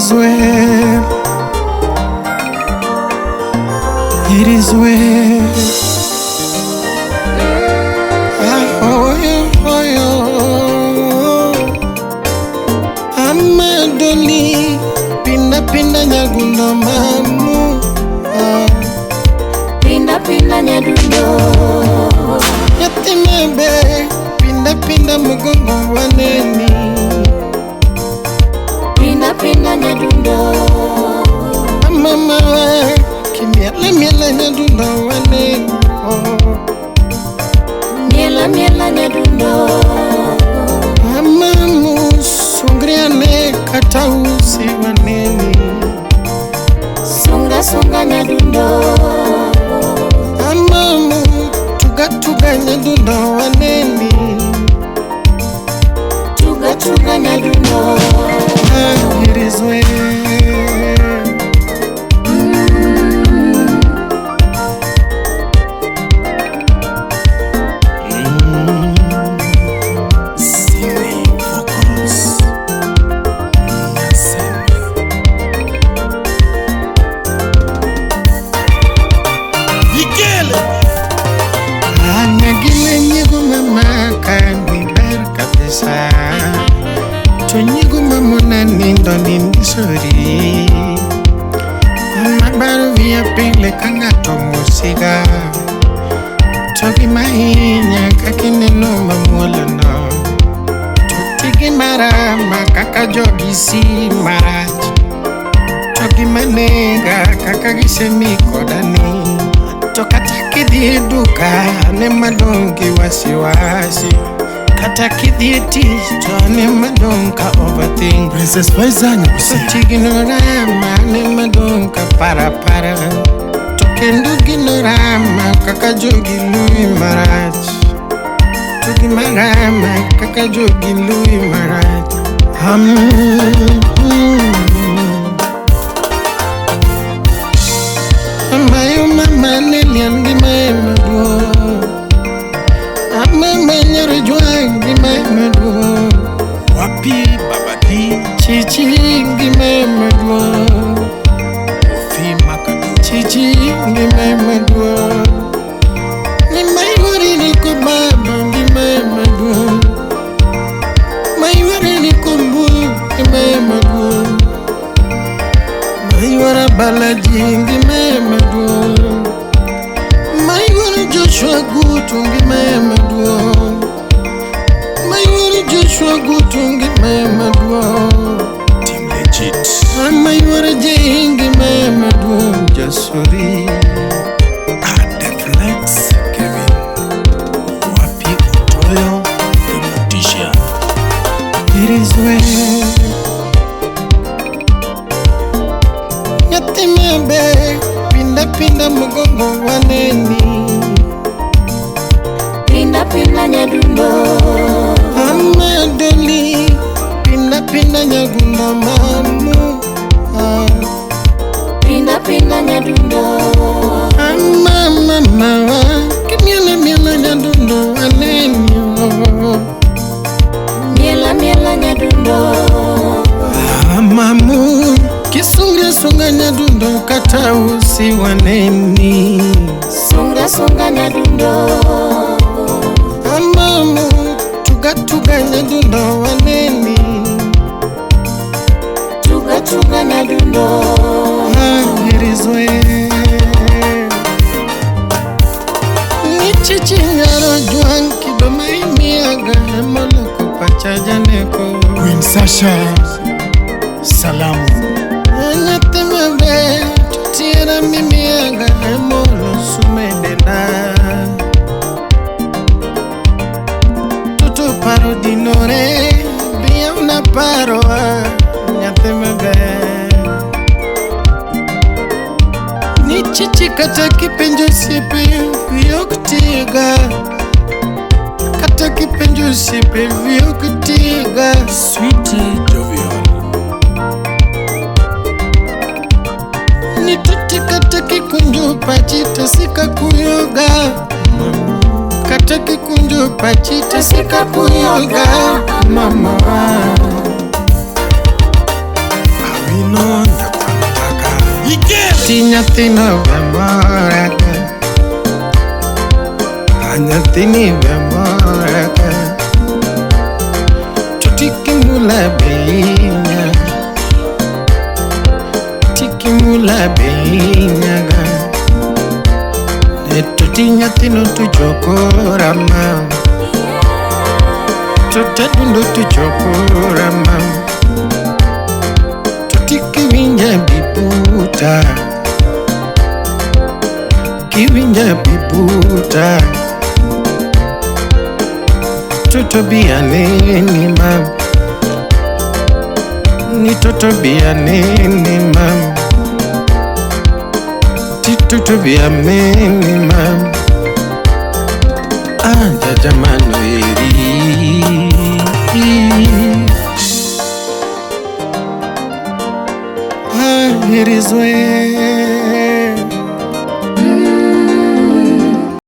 is well. It is well. Amadoli pinda pinda nyagundo mamu. Pinda pinda nyadundo. Yatimebe pinda pinda mugongo waneni. Pinda pinda nyadundo. Mama kimiela miela nyadundo waneni. Miela miela nyadundo. Amamu sungriane katausi waneni. Sunga sunga nyadundo. Amamu tuga tuga nyadundo waneni. Tuga tuga nyadundo. It is well. Ikelee anagile nyigu mama kani ber kabisa. Tonyigu mamona nindo nindisori. Mabaru via pile kangato musiga. Togi mahinya kakine no mamuola no. Totigi marama kaka jogi si marach. Togi manega kaka gisemi kodani. Tokataki di duka ne madongi wasiwasi. Kataki di ticho ne madonka overthink. Princess Faizanya kusi Totiginorama ne madonka para para. Tokendo ginorama kaka jogi lui marach. Togi marama kaka jogi lui marach. Amayo mama nelian gimana dua. Ama menyere juang gimana dua. Wapi babadi Chichi gimana dua. Ofi makado Chichi gimana dua. Ni maiwari ni ko baba gimana dua. Maiwari ni ko mbu gimana dua. Maiwara balaji gimana dua. Maiwara Joshua gutungi mema dua. Maiwara Joshua gutungi mema dua. Team legit. Maiwara jengi mema dua. Jasuri Deflex Kevin Wapi Otoyo the Mortician. It is well. Yatimebe pinda pinda mugongo waneni. Pinda pinda nyadundo. Amadoli pinda pinda nyagundo mamu. Pinda pinda nyadundo. Mama kimiela miela nyadundo waneni. Miela miela nyadundo. Amamu kisunga sunga nyadundo katausi waneni. Sunga sunga nyadundo. Amamu tuga tuga nyadundo waneni. Tuga tuga nyadundo. It is well. Ni chichi nyaro juang Kido maimiaga moloko pachaja neko. Queen Sasha salamu. Nyatimebe tutiera mimiaga molo sumedena. Tutu paro dinore bia una paroa. Nyatimebe ni chichi kata kipenjo sipe viyokutiga. Kata kipenjo sipe viyokutiga. Sweetie Jovial. Ni tuti kata kikunju pachita sika kuyoga. Kata kikunju pachita sika kuyoga. Mama inonda pamaka Ikelee Tinyathino bemoraka Anyathini bemoraka Totikimula beinya Tikimula beinya Totinyathino tujokora mam Totedundo tujokora mam Totikivinya bibuta Kivinya bibuta Toto bianeni mam Ni toto bianeni mam Tito bianeni mam Anja jamano eri It is well